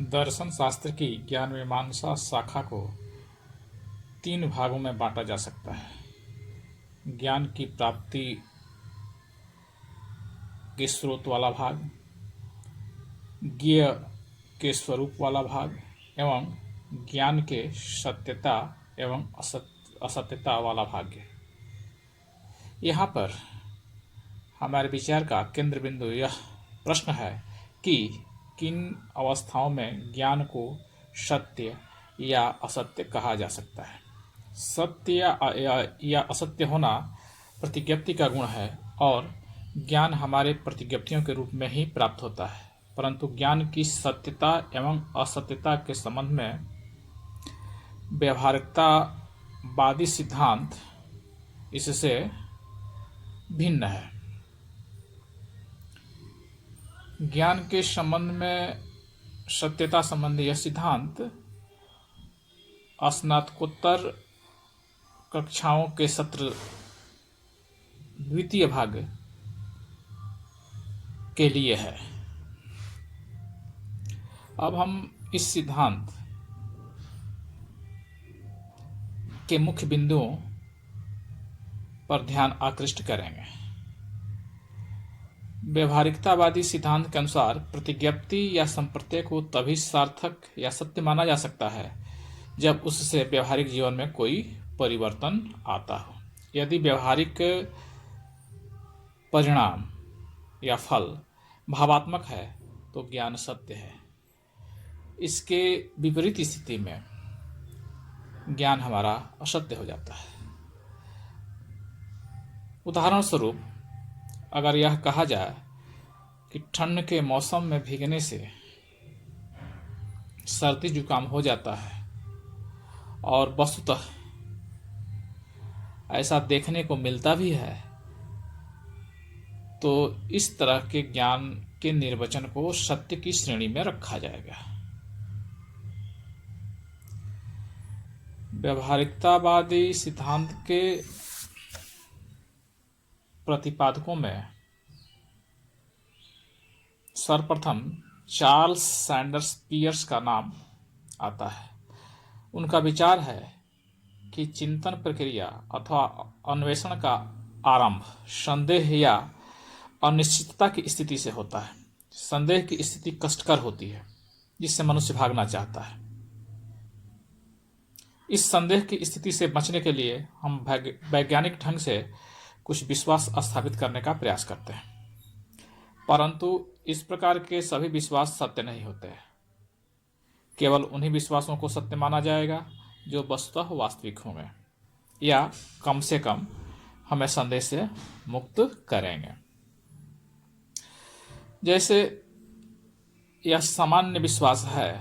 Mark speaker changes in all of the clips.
Speaker 1: दर्शन शास्त्र की ज्ञान मीमांसा शाखा को 3 भागों में बांटा जा सकता है। ज्ञान की प्राप्ति के स्रोत वाला भाग, ज्ञेय के स्वरूप वाला भाग एवं ज्ञान के सत्यता एवं असत्यता वाला भाग। यहाँ पर हमारे विचार का केंद्र बिंदु यह प्रश्न है कि किन अवस्थाओं में ज्ञान को सत्य या असत्य कहा जा सकता है। सत्य या असत्य होना प्रतिज्ञप्ति का गुण है और ज्ञान हमारे प्रतिज्ञप्तियों के रूप में ही प्राप्त होता है, परंतु ज्ञान की सत्यता एवं असत्यता के संबंध में व्यवहारिकतावादी सिद्धांत इससे भिन्न है। ज्ञान के संबंध में सत्यता संबंधी यह सिद्धांत स्नातकोत्तर कक्षाओं के सत्र द्वितीय भाग के लिए है। अब हम इस सिद्धांत के मुख्य बिंदुओं पर ध्यान आकृष्ट करेंगे। व्यवहारिकतावादी सिद्धांत के अनुसार प्रतिज्ञप्ति या संप्रत्यय को तभी सार्थक या सत्य माना जा सकता है जब उससे व्यवहारिक जीवन में कोई परिवर्तन आता हो। यदि व्यवहारिक परिणाम या फल भावात्मक है तो ज्ञान सत्य है। इसके विपरीत स्थिति में ज्ञान हमारा असत्य हो जाता है। उदाहरण स्वरूप, अगर यह कहा जाए कि ठंड के मौसम में भीगने से सर्दी जुकाम हो जाता है और वस्तुतः ऐसा देखने को मिलता भी है, तो इस तरह के ज्ञान के निर्वचन को सत्य की श्रेणी में रखा जाएगा। व्यवहारिकतावादी सिद्धांत के प्रतिपादकों में सर्वप्रथम चार्ल्स सैंडर्स पियर्स का नाम आता है। उनका विचार है कि चिंतन प्रक्रिया अथवा अन्वेषण का आरंभ संदेह या अनिश्चितता की स्थिति से होता है। संदेह की स्थिति कष्टकर होती है जिससे मनुष्य भागना चाहता है। इस संदेह की स्थिति से बचने के लिए हम वैज्ञानिक ढंग से कुछ विश्वास स्थापित करने का प्रयास करते हैं, परंतु इस प्रकार के सभी विश्वास सत्य नहीं होते हैं। केवल उन्हीं विश्वासों को सत्य माना जाएगा जो वस्तुतः वास्तविक होंगे या कम से कम हमें संदेह से मुक्त करेंगे। जैसे यह सामान्य विश्वास है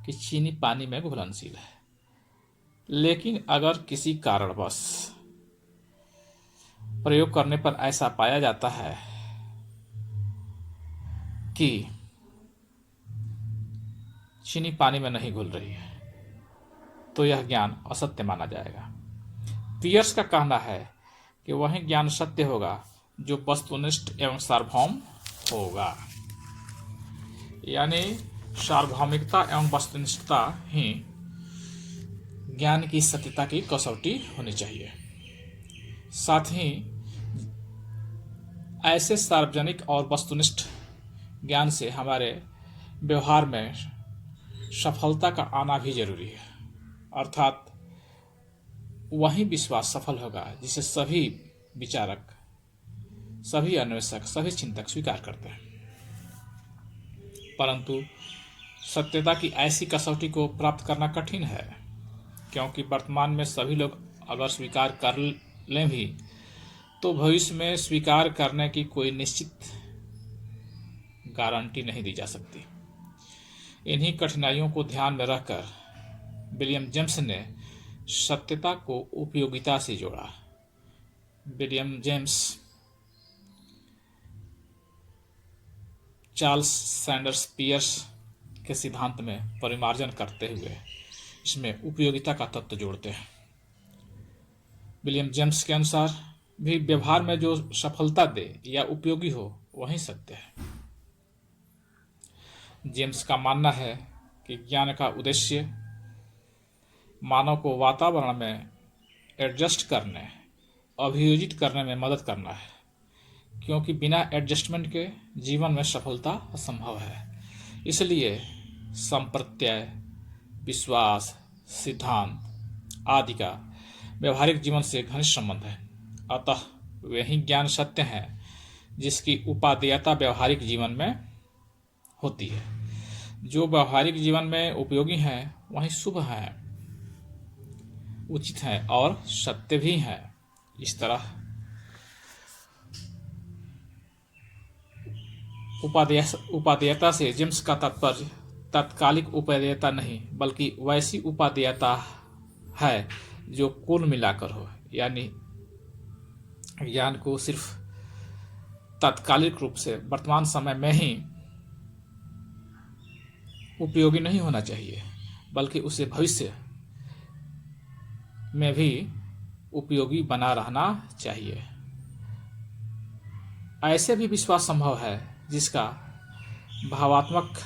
Speaker 1: कि चीनी पानी में घुलनशील है, लेकिन अगर किसी कारणवश प्रयोग करने पर ऐसा पाया जाता है कि चीनी पानी में नहीं घुल रही है, तो यह ज्ञान असत्य माना जाएगा। पियर्स का कहना है कि वही ज्ञान सत्य होगा जो वस्तुनिष्ठ एवं सार्वभौम होगा, यानी सार्वभौमिकता एवं वस्तुनिष्ठता ही ज्ञान की सत्यता की कसौटी होनी चाहिए। साथ ही ऐसे सार्वजनिक और वस्तुनिष्ठ ज्ञान से हमारे व्यवहार में सफलता का आना भी जरूरी है, अर्थात वही विश्वास सफल होगा जिसे सभी विचारक, सभी अन्वेषक, सभी चिंतक स्वीकार करते हैं। परंतु सत्यता की ऐसी कसौटी को प्राप्त करना कठिन है, क्योंकि वर्तमान में सभी लोग अगर स्वीकार कर लें भी तो भविष्य में स्वीकार करने की कोई निश्चित गारंटी नहीं दी जा सकती। इन्हीं कठिनाइयों को ध्यान में रखकर विलियम जेम्स ने सत्यता को उपयोगिता से जोड़ा। William James Charles Sanders Peirce के सिद्धांत में परिमार्जन करते हुए इसमें उपयोगिता का तत्व जोड़ते हैं। विलियम जेम्स के अनुसार भी व्यवहार में जो सफलता दे या उपयोगी हो वही सत्य है। जेम्स का मानना है कि ज्ञान का उद्देश्य मानव को वातावरण में एडजस्ट करने, अभियोजित करने में मदद करना है, क्योंकि बिना एडजस्टमेंट के जीवन में सफलता असंभव है। इसलिए संप्रत्यय, विश्वास, सिद्धांत आदि का व्यवहारिक जीवन से घनिष्ठ संबंध है। अतः वही ज्ञान सत्य है जिसकी उपादेयता व्यवहारिक जीवन में होती है। जो व्यवहारिक जीवन में उपयोगी है वही शुभ है, उचित है और सत्य भी है। इस तरह उपादेयता से जेम्स का तात्पर्य तात्कालिक उपादेयता नहीं बल्कि वैसी उपादेयता है जो कुल मिलाकर हो, यानी ज्ञान को सिर्फ तात्कालिक रूप से वर्तमान समय में ही उपयोगी नहीं होना चाहिए, बल्कि उसे भविष्य में भी उपयोगी बना रहना चाहिए। ऐसे भी विश्वास संभव है जिसका भावात्मक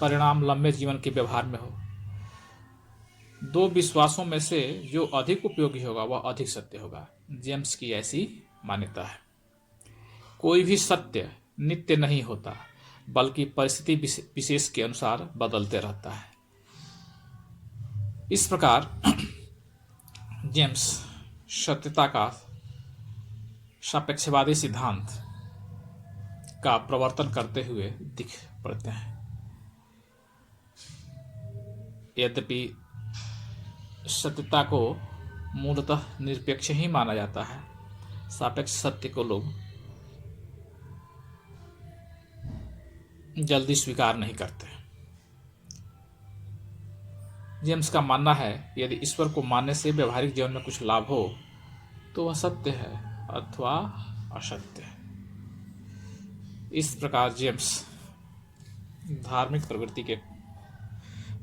Speaker 1: परिणाम लंबे जीवन के व्यवहार में हो। दो विश्वासों में से जो अधिक उपयोगी होगा वह अधिक सत्य होगा। जेम्स की ऐसी मान्यता है। कोई भी सत्य नित्य नहीं होता बल्कि परिस्थिति विशेष के अनुसार बदलते रहता है। इस प्रकार जेम्स सत्यता का सापेक्षवादी सिद्धांत का प्रवर्तन करते हुए दिख पड़ते हैं। यद्यपि सत्यता को मूलतः निरपेक्ष ही माना जाता है, सापेक्ष सत्य को लोग जल्दी स्वीकार नहीं करते। जेम्स का मानना है यदि ईश्वर को मानने से व्यवहारिक जीवन में कुछ लाभ हो तो वह सत्य है अथवा असत्य है। इस प्रकार जेम्स धार्मिक प्रवृत्ति के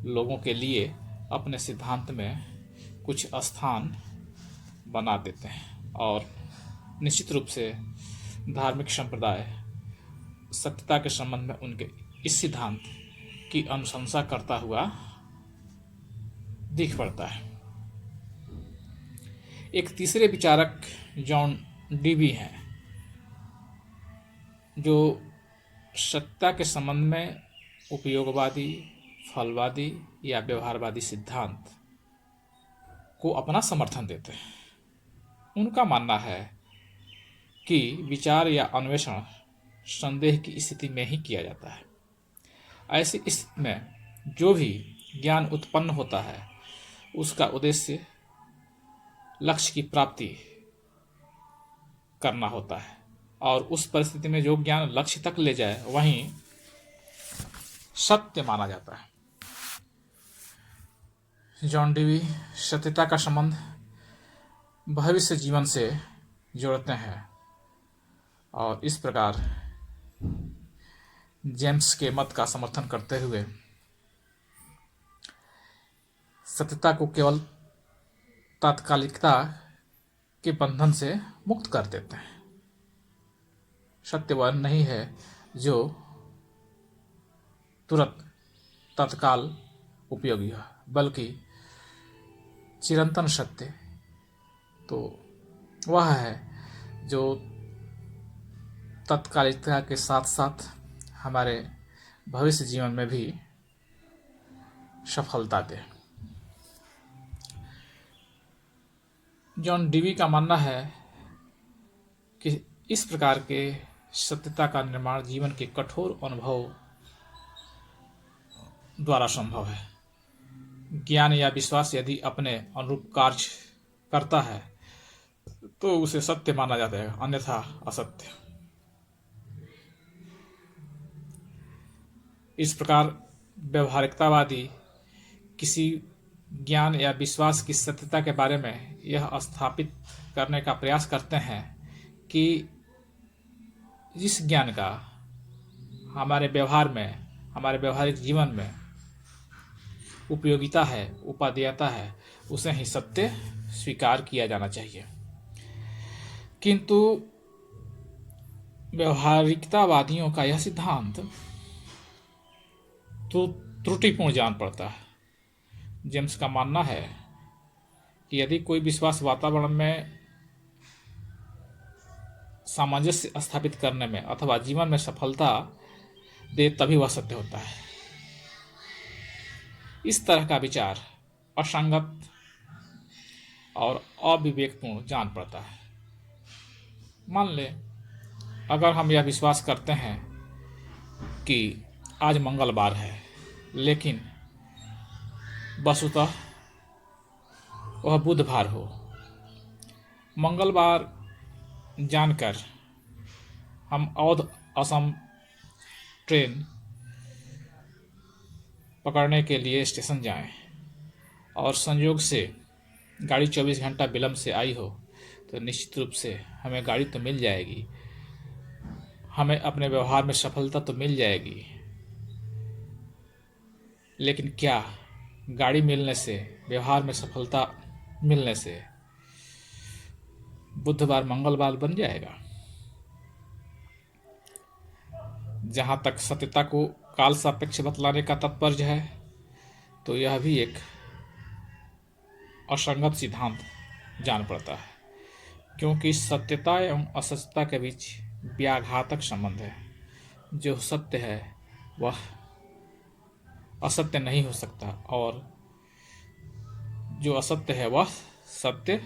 Speaker 1: लोगों के लिए अपने सिद्धांत में कुछ स्थान बना देते हैं और निश्चित रूप से धार्मिक संप्रदाय सत्यता के संबंध में उनके इस सिद्धांत की अनुशंसा करता हुआ दिख पड़ता है। एक तीसरे विचारक जॉन डीवी हैं जो सत्ता के संबंध में उपयोगवादी, फलवादी या व्यवहारवादी सिद्धांत को अपना समर्थन देते हैं। उनका मानना है कि विचार या अन्वेषण संदेह की स्थिति में ही किया जाता है। ऐसी स्थिति में जो भी ज्ञान उत्पन्न होता है उसका उद्देश्य लक्ष्य की प्राप्ति करना होता है और उस परिस्थिति में जो ज्ञान लक्ष्य तक ले जाए वहीं सत्य माना जाता है। जॉन डीवी सत्यता का संबंध भविष्य जीवन से जोड़ते हैं और इस प्रकार जेम्स के मत का समर्थन करते हुए सत्यता को केवल तात्कालिकता के बंधन से मुक्त कर देते हैं। सत्य वह नहीं है जो तुरंत तत्काल उपयोगी है, बल्कि चिरंतन सत्य तो वह है जो तत्कालिकता के साथ साथ हमारे भविष्य जीवन में भी सफलता दे। जॉन डीवी का मानना है कि इस प्रकार के सत्यता का निर्माण जीवन के कठोर अनुभव द्वारा संभव है। ज्ञान या विश्वास यदि अपने अनुरूप कार्य करता है तो उसे सत्य माना जाता है, अन्यथा असत्य। इस प्रकार व्यवहारिकतावादी किसी ज्ञान या विश्वास की सत्यता के बारे में यह स्थापित करने का प्रयास करते हैं कि जिस ज्ञान का हमारे व्यवहार में, हमारे व्यवहारिक जीवन में उपयोगिता है, उपादेयता है, उसे ही सत्य स्वीकार किया जाना चाहिए। किंतु व्यवहारिकतावादियों का यह सिद्धांत त्रुटिपूर्ण जान पड़ता है। जेम्स का मानना है कि यदि कोई विश्वास वातावरण में सामंजस्य स्थापित करने में अथवा जीवन में सफलता दे तभी वह सत्य होता है। इस तरह का विचार असंगत और अविवेकपूर्ण जान पड़ता है। मान ले अगर हम यह विश्वास करते हैं कि आज मंगलवार है, लेकिन वस्तुतः वह बुधवार हो। मंगलवार जानकर हम अवध असम ट्रेन पकड़ने के लिए स्टेशन जाएं और संयोग से गाड़ी 24 घंटा विलंब से आई हो, तो निश्चित रूप से हमें गाड़ी तो मिल जाएगी, हमें अपने व्यवहार में सफलता तो मिल जाएगी। लेकिन क्या गाड़ी मिलने से, व्यवहार में सफलता मिलने से बुधवार मंगलवार बन जाएगा? जहां तक सत्यता को काल सापेक्ष बतलाने का तात्पर्य है, तो यह भी एक असंगत सिद्धांत जान पड़ता है, क्योंकि सत्यता एवं असत्यता के बीच व्याघातक संबंध है। जो सत्य है वह असत्य नहीं हो सकता और जो असत्य है वह सत्य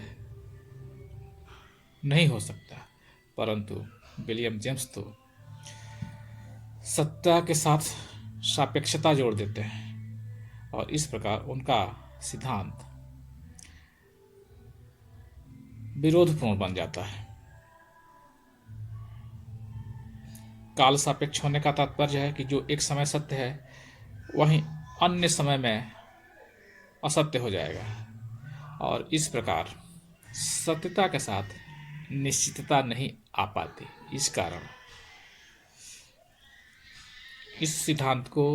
Speaker 1: नहीं हो सकता। परंतु विलियम जेम्स तो सत्ता के साथ सापेक्षता जोड़ देते हैं और इस प्रकार उनका सिद्धांत विरोधपूर्ण बन जाता है। काल सापेक्ष होने का तात्पर्य है कि जो एक समय सत्य है वहीं अन्य समय में असत्य हो जाएगा और इस प्रकार सत्यता के साथ निश्चितता नहीं आ पाती। इस कारण इस सिद्धांत को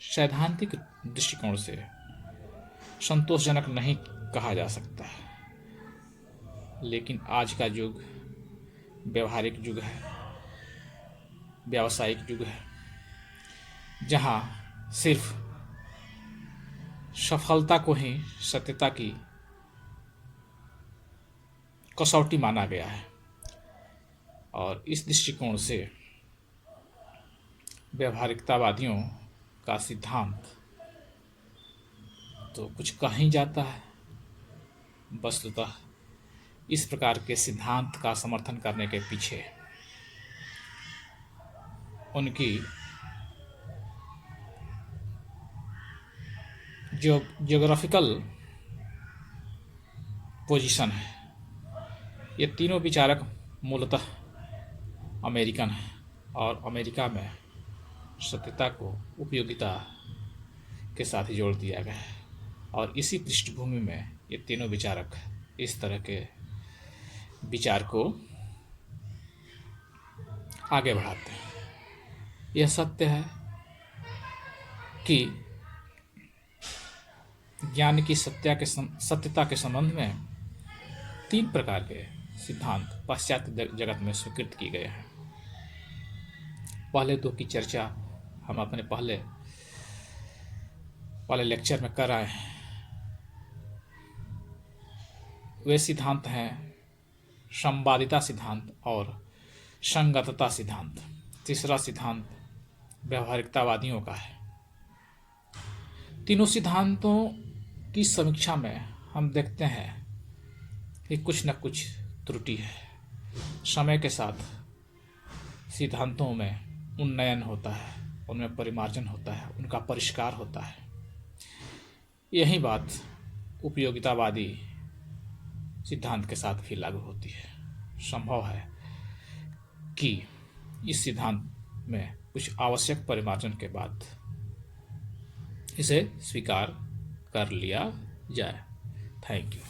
Speaker 1: सैद्धांतिक दृष्टिकोण से संतोषजनक नहीं कहा जा सकता। लेकिन आज का युग व्यवहारिक युग है, व्यावसायिक युग है, जहां सिर्फ सफलता को ही सत्यता की कसौटी माना गया है और इस दृष्टिकोण से व्यावहारिकतावादियों का सिद्धांत तो कुछ कहा ही जाता है। वस्तुतः इस प्रकार के सिद्धांत का समर्थन करने के पीछे उनकी जो जियोग्राफिकल पोजीशन है, ये तीनों विचारक मूलतः अमेरिकन हैं और अमेरिका में सत्यता को उपयोगिता के साथ जोड़ दिया गया है और इसी पृष्ठभूमि में ये तीनों विचारक इस तरह के विचार को आगे बढ़ाते हैं। यह सत्य है कि ज्ञान की सत्यता के संबंध में 3 प्रकार के सिद्धांत पाश्चात्य जगत में स्वीकृत किए गए हैं। पहले 2 की चर्चा हम अपने पहले वाले लेक्चर में कर आए हैं। वे सिद्धांत हैं संवादिता सिद्धांत और संगतता सिद्धांत। तीसरा सिद्धांत व्यावहारिकतावादियों का है। तीनों सिद्धांतों की समीक्षा में हम देखते हैं कि कुछ न कुछ त्रुटि है। समय के साथ सिद्धांतों में उन्नयन होता है, उनमें परिमार्जन होता है, उनका परिष्कार होता है। यही बात उपयोगितावादी सिद्धांत के साथ भी लागू होती है। संभव है कि इस सिद्धांत में कुछ आवश्यक परिमार्जन के बाद इसे स्वीकार कर लिया जाए। Thank you.